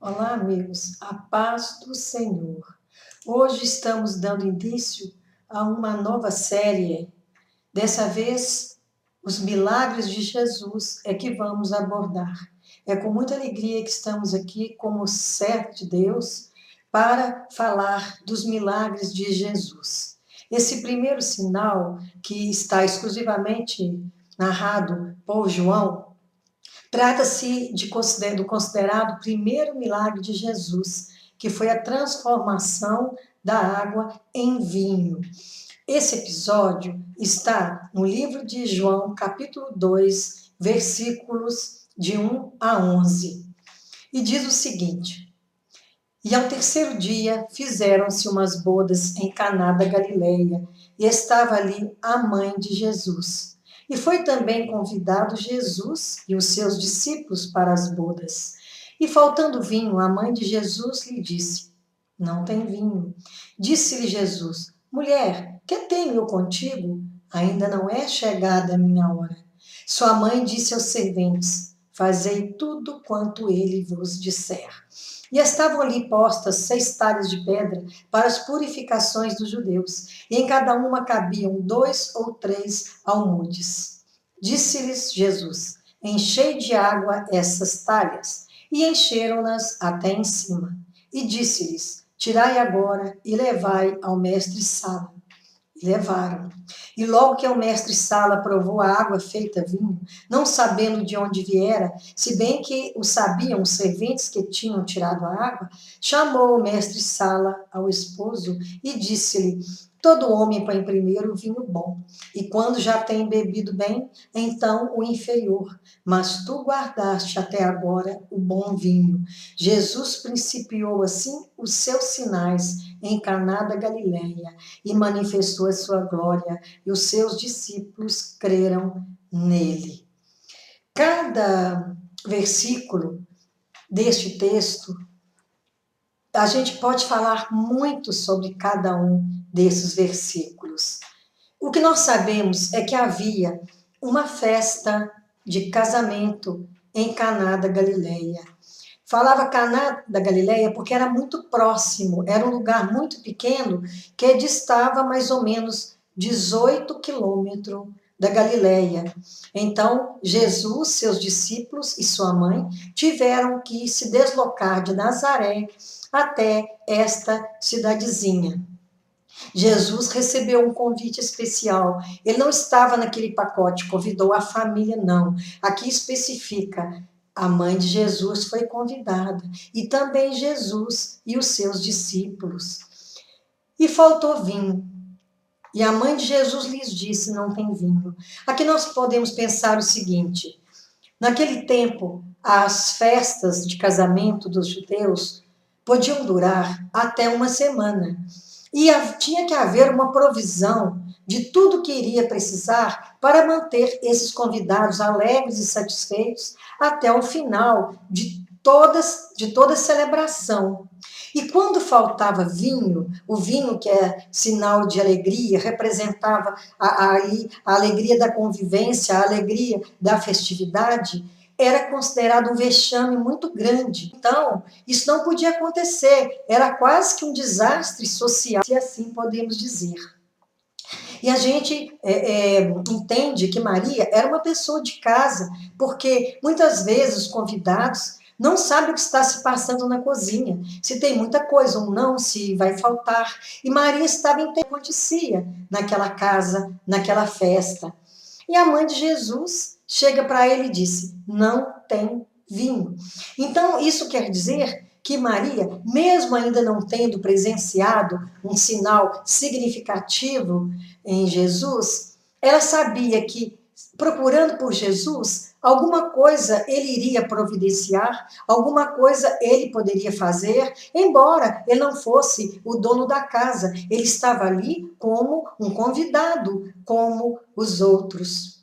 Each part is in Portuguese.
Olá, amigos, a paz do Senhor. Hoje estamos dando início a uma nova série. Dessa vez, os milagres de Jesus é que vamos abordar. É com muita alegria que estamos aqui, como servo de Deus, para falar dos milagres de Jesus. Esse primeiro sinal, que está exclusivamente narrado por João, trata-se do considerado primeiro milagre de Jesus, que foi a transformação da água em vinho. Esse episódio está no livro de João, capítulo 2, versículos de 1 a 11. E diz o seguinte: E ao terceiro dia fizeram-se umas bodas em Caná da Galileia, e estava ali a mãe de Jesus. E foi também convidado Jesus e os seus discípulos para as bodas. E faltando vinho, a mãe de Jesus lhe disse: Não tem vinho. Disse-lhe Jesus: Mulher, que tenho eu contigo? Ainda não é chegada a minha hora. Sua mãe disse aos serventes: Fazei tudo quanto ele vos disser. E estavam ali postas 6 talhas de pedra para as purificações dos judeus, e em cada uma cabiam 2 ou 3 almudes. Disse-lhes Jesus: Enchei de água essas talhas. E encheram-nas até em cima. E disse-lhes: Tirai agora e levai ao mestre-sala. E levaram. E logo que o mestre-sala provou a água feita vinho, não sabendo de onde viera, se bem que o sabiam os serventes que tinham tirado a água, chamou o mestre-sala ao esposo e disse-lhe: Todo homem põe primeiro o vinho bom, e quando já tem bebido bem, então o inferior. Mas tu guardaste até agora o bom vinho. Jesus principiou assim os seus sinais em Caná da Galileia e manifestou a sua glória, e os seus discípulos creram nele. Cada versículo deste texto, a gente pode falar muito sobre cada um desses versículos. O que nós sabemos é que havia uma festa de casamento em Caná da Galileia. Falava Caná da Galileia porque era muito próximo, era um lugar muito pequeno que distava mais ou menos 18 quilômetros da Galileia. Então, Jesus, seus discípulos e sua mãe tiveram que se deslocar de Nazaré até esta cidadezinha. Jesus recebeu um convite especial. Ele não estava naquele pacote, convidou a família, não. Aqui especifica, a mãe de Jesus foi convidada, e também Jesus e os seus discípulos. E faltou vinho. E a mãe de Jesus lhes disse: Não tem vinho. Aqui nós podemos pensar o seguinte: naquele tempo, as festas de casamento dos judeus podiam durar até uma semana. E tinha que haver uma provisão de tudo que iria precisar para manter esses convidados alegres e satisfeitos até o final de toda a celebração. E quando faltava vinho, o vinho que é sinal de alegria, representava a alegria da convivência, a alegria da festividade, era considerado um vexame muito grande. Então, isso não podia acontecer, era quase que um desastre social, se assim podemos dizer. E a gente entende que Maria era uma pessoa de casa, porque muitas vezes os convidados não sabem o que está se passando na cozinha, se tem muita coisa ou não, se vai faltar. E Maria estava em o que acontecia naquela casa, naquela festa. E a mãe de Jesus chega para ele e disse: Não tem vinho. Então, isso quer dizer que Maria, mesmo ainda não tendo presenciado um sinal significativo em Jesus, ela sabia que, procurando por Jesus, alguma coisa ele iria providenciar, alguma coisa ele poderia fazer, embora ele não fosse o dono da casa, ele estava ali como um convidado, como os outros.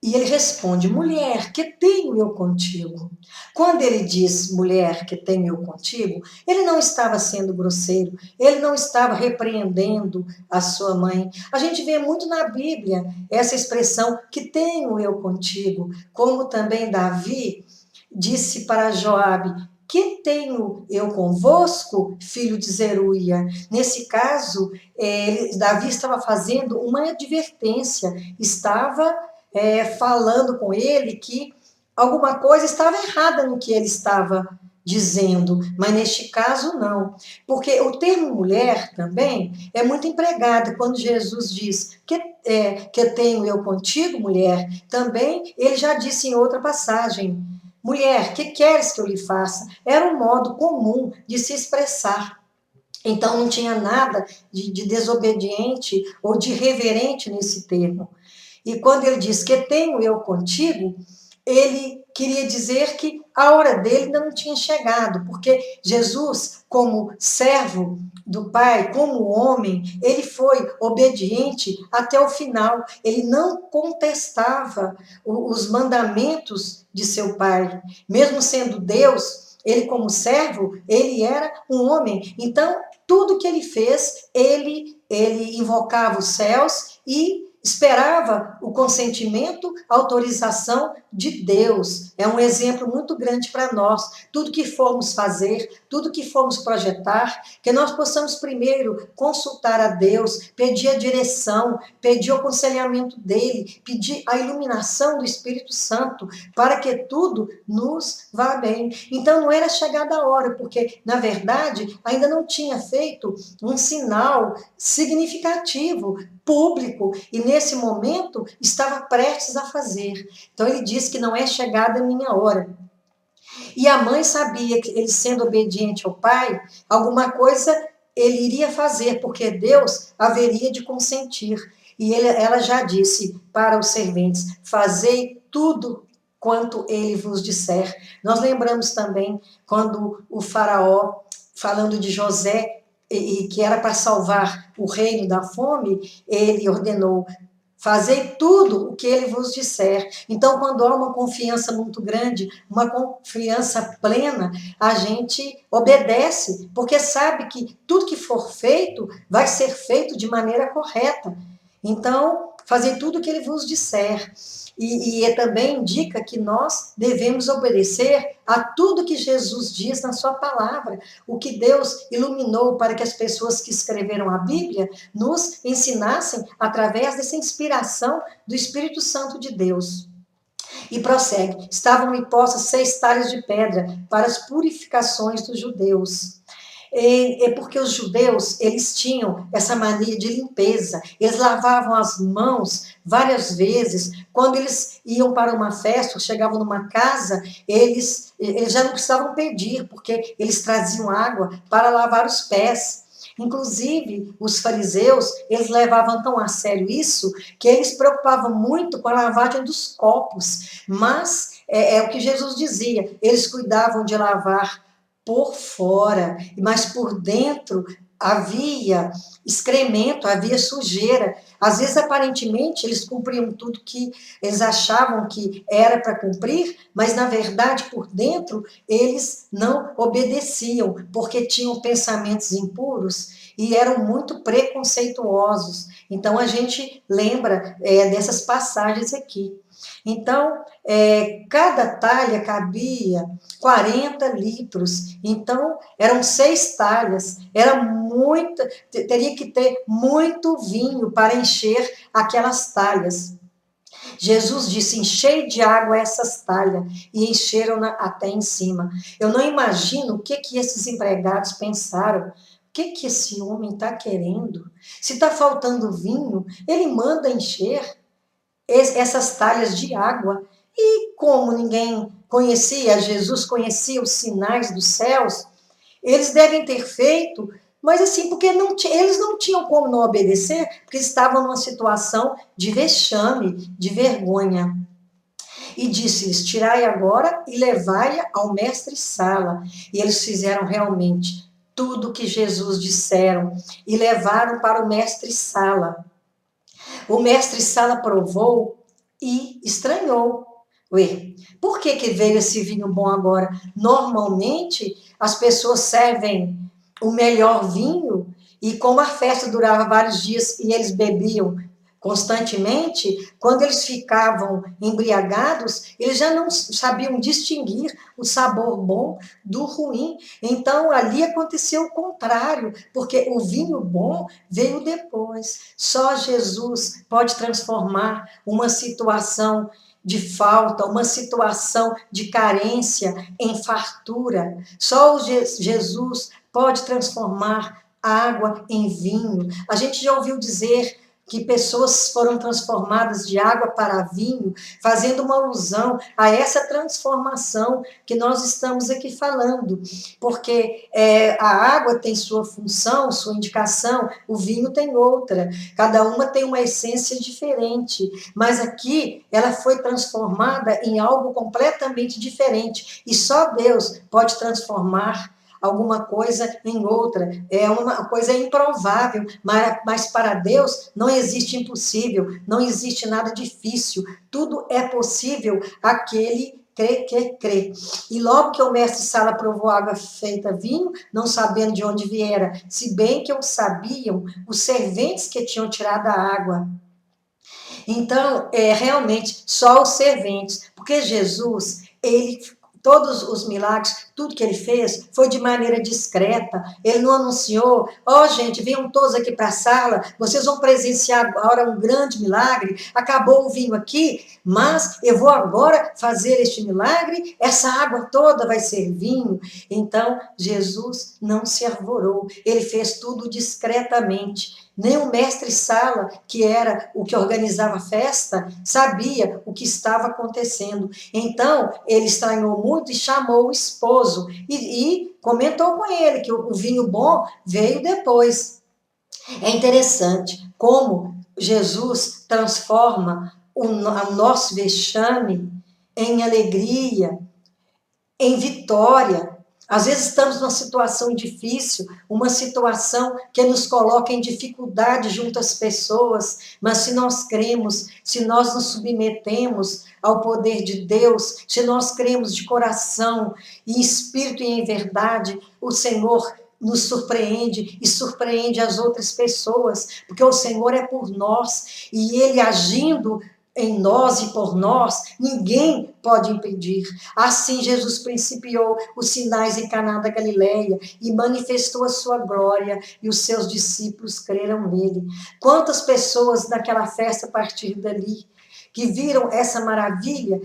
E ele responde: Mulher, que tenho eu contigo? Quando ele diz mulher, que tenho eu contigo, ele não estava sendo grosseiro, ele não estava repreendendo a sua mãe. A gente vê muito na Bíblia essa expressão, que tenho eu contigo, como também Davi disse para Joabe: que tenho eu convosco, filho de Zeruia? Nesse caso, Davi estava fazendo uma advertência, estava falando com ele que alguma coisa estava errada no que ele estava dizendo, mas neste caso não, porque o termo mulher também é muito empregado quando Jesus diz que tenho eu contigo, mulher, também ele já disse em outra passagem, mulher, que queres que eu lhe faça? Era um modo comum de se expressar. Então não tinha nada de desobediente ou de irreverente nesse termo. E quando ele diz que tenho eu contigo, ele queria dizer que a hora dele ainda não tinha chegado, porque Jesus, como servo do Pai, como homem, ele foi obediente até o final. Ele não contestava os mandamentos de seu Pai. Mesmo sendo Deus, ele como servo, ele era um homem. Então, tudo que ele fez, ele invocava os céus e esperava o consentimento, a autorização de Deus. É um exemplo muito grande para nós. Tudo que formos fazer, tudo que formos projetar, que nós possamos primeiro consultar a Deus, pedir a direção, pedir o aconselhamento dele, pedir a iluminação do Espírito Santo, para que tudo nos vá bem. Então não era chegada a hora, porque, na verdade, ainda não tinha feito um sinal significativo, público, e nesse momento estava prestes a fazer. Então ele disse que não é chegada a minha hora. E a mãe sabia que ele, sendo obediente ao pai, alguma coisa ele iria fazer, porque Deus haveria de consentir. E ela já disse para os serventes: fazei tudo quanto ele vos disser. Nós lembramos também quando o faraó, falando de José, e que era para salvar o reino da fome, ele ordenou: fazei tudo o que ele vos disser. Então, quando há uma confiança muito grande, uma confiança plena, a gente obedece, porque sabe que tudo que for feito vai ser feito de maneira correta. Então, fazei tudo o que ele vos disser. E também indica que nós devemos obedecer a tudo que Jesus diz na sua palavra, o que Deus iluminou para que as pessoas que escreveram a Bíblia nos ensinassem através dessa inspiração do Espírito Santo de Deus. E prossegue: estavam-lhe postas 6 talhas de pedra para as purificações dos judeus. É porque os judeus, eles tinham essa mania de limpeza, eles lavavam as mãos várias vezes, quando eles iam para uma festa, chegavam numa casa, eles já não precisavam pedir, porque eles traziam água para lavar os pés. Inclusive, os fariseus, eles levavam tão a sério isso, que eles se preocupavam muito com a lavagem dos copos, mas é o que Jesus dizia, eles cuidavam de lavar por fora, mas por dentro havia excremento, havia sujeira. Às vezes, aparentemente, eles cumpriam tudo que eles achavam que era para cumprir, mas, na verdade, por dentro, eles não obedeciam, porque tinham pensamentos impuros e eram muito preconceituosos. Então, a gente lembra dessas passagens aqui. Então, cada talha cabia 40 litros. Então, eram 6 talhas. Era muita, teria que ter muito vinho para encher aquelas talhas. Jesus disse: enchei de água essas talhas, e encheram-na até em cima. Eu não imagino o que esses empregados pensaram. O que esse homem está querendo? Se está faltando vinho, ele manda encher essas talhas de água. E como ninguém conhecia, Jesus conhecia os sinais dos céus, eles devem ter feito, mas assim, porque eles não tinham como não obedecer, porque estavam numa situação de vexame, de vergonha. E disse-lhes: tirai agora e levai-a ao mestre-sala. E eles fizeram realmente tudo o que Jesus disseram e levaram para o mestre-sala. O mestre-sala provou e estranhou. Ué, por que veio esse vinho bom agora? Normalmente, as pessoas servem o melhor vinho e como a festa durava vários dias e eles bebiam constantemente, quando eles ficavam embriagados, eles já não sabiam distinguir o sabor bom do ruim. Então, ali aconteceu o contrário, porque o vinho bom veio depois. Só Jesus pode transformar uma situação de falta, uma situação de carência em fartura. Só Jesus pode transformar água em vinho. A gente já ouviu dizer que pessoas foram transformadas de água para vinho, fazendo uma alusão a essa transformação que nós estamos aqui falando, porque a água tem sua função, sua indicação, o vinho tem outra, cada uma tem uma essência diferente, mas aqui ela foi transformada em algo completamente diferente, e só Deus pode transformar alguma coisa em outra. É uma coisa improvável, mas para Deus não existe impossível, não existe nada difícil. Tudo é possível àquele que crê. E logo que o mestre Sala provou água feita vinho, não sabendo de onde viera, se bem que o sabiam os serventes que tinham tirado a água. Então, realmente, só os serventes, porque Jesus, todos os milagres, tudo que ele fez foi de maneira discreta. Ele não anunciou, gente, venham todos aqui para a sala, vocês vão presenciar agora um grande milagre, acabou o vinho aqui, mas eu vou agora fazer este milagre, essa água toda vai ser vinho. Então, Jesus não se arvorou, ele fez tudo discretamente. Nem o mestre Sala, que era o que organizava a festa, sabia o que estava acontecendo. Então, ele estranhou muito e chamou o esposo e comentou com ele que o vinho bom veio depois. É interessante como Jesus transforma o nosso vexame em alegria, em vitória. Às vezes estamos numa situação difícil, uma situação que nos coloca em dificuldade junto às pessoas, mas se nós cremos, se nós nos submetemos ao poder de Deus, se nós cremos de coração, em espírito e em verdade, o Senhor nos surpreende e surpreende as outras pessoas, porque o Senhor é por nós e Ele agindo em nós e por nós, ninguém pode impedir. Assim, Jesus principiou os sinais em Caná da Galileia e manifestou a sua glória, e os seus discípulos creram nele. Quantas pessoas naquela festa a partir dali que viram essa maravilha,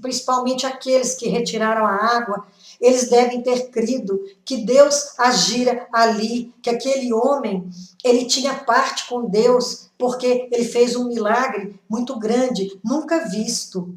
principalmente aqueles que retiraram a água, eles devem ter crido que Deus agira ali, que aquele homem, ele tinha parte com Deus, porque ele fez um milagre muito grande, nunca visto.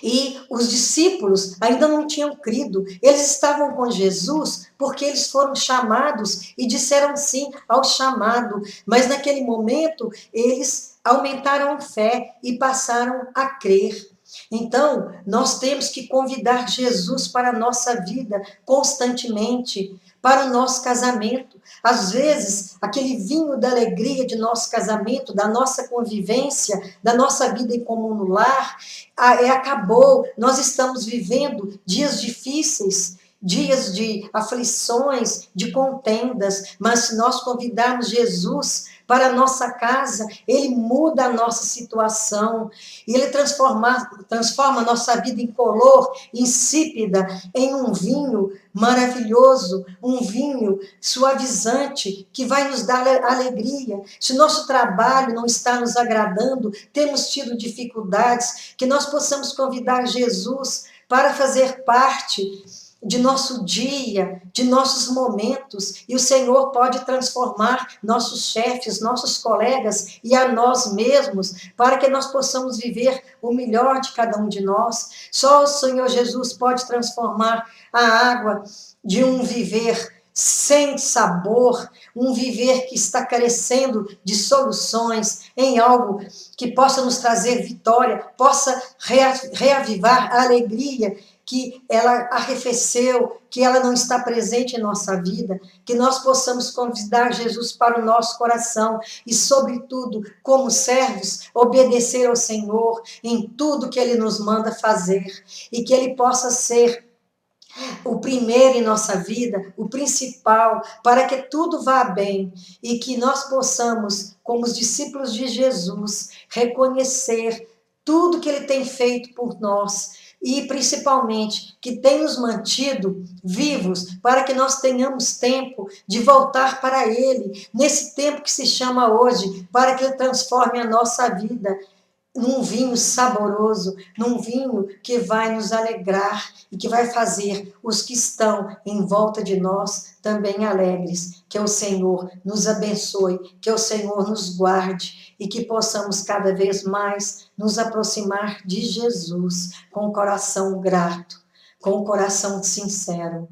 E os discípulos ainda não tinham crido, eles estavam com Jesus porque eles foram chamados e disseram sim ao chamado, mas naquele momento eles aumentaram a fé e passaram a crer. Então, nós temos que convidar Jesus para a nossa vida constantemente, para o nosso casamento. Às vezes, aquele vinho da alegria de nosso casamento, da nossa convivência, da nossa vida em comum no lar, acabou. Nós estamos vivendo dias difíceis, dias de aflições, de contendas, mas se nós convidarmos Jesus para a nossa casa, ele muda a nossa situação, e ele transforma a nossa vida incolor, insípida, em um vinho maravilhoso, um vinho suavizante, que vai nos dar alegria. Se nosso trabalho não está nos agradando, temos tido dificuldades, que nós possamos convidar Jesus para fazer parte de nosso dia, de nossos momentos, e o Senhor pode transformar nossos chefes, nossos colegas e a nós mesmos, para que nós possamos viver o melhor de cada um de nós. Só o Senhor Jesus pode transformar a água de um viver sem sabor, um viver que está carecendo de soluções, em algo que possa nos trazer vitória, possa reavivar a alegria que ela arrefeceu, que ela não está presente em nossa vida, que nós possamos convidar Jesus para o nosso coração e, sobretudo, como servos, obedecer ao Senhor em tudo que Ele nos manda fazer, e que Ele possa ser o primeiro em nossa vida, o principal, para que tudo vá bem e que nós possamos, como os discípulos de Jesus, reconhecer tudo que ele tem feito por nós e principalmente que tem nos mantido vivos para que nós tenhamos tempo de voltar para ele, nesse tempo que se chama hoje, para que ele transforme a nossa vida num vinho saboroso, num vinho que vai nos alegrar e que vai fazer os que estão em volta de nós também alegres. Que o Senhor nos abençoe, que o Senhor nos guarde e que possamos cada vez mais nos aproximar de Jesus com o coração grato, com o coração sincero.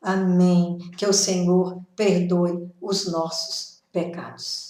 Amém. Que o Senhor perdoe os nossos pecados.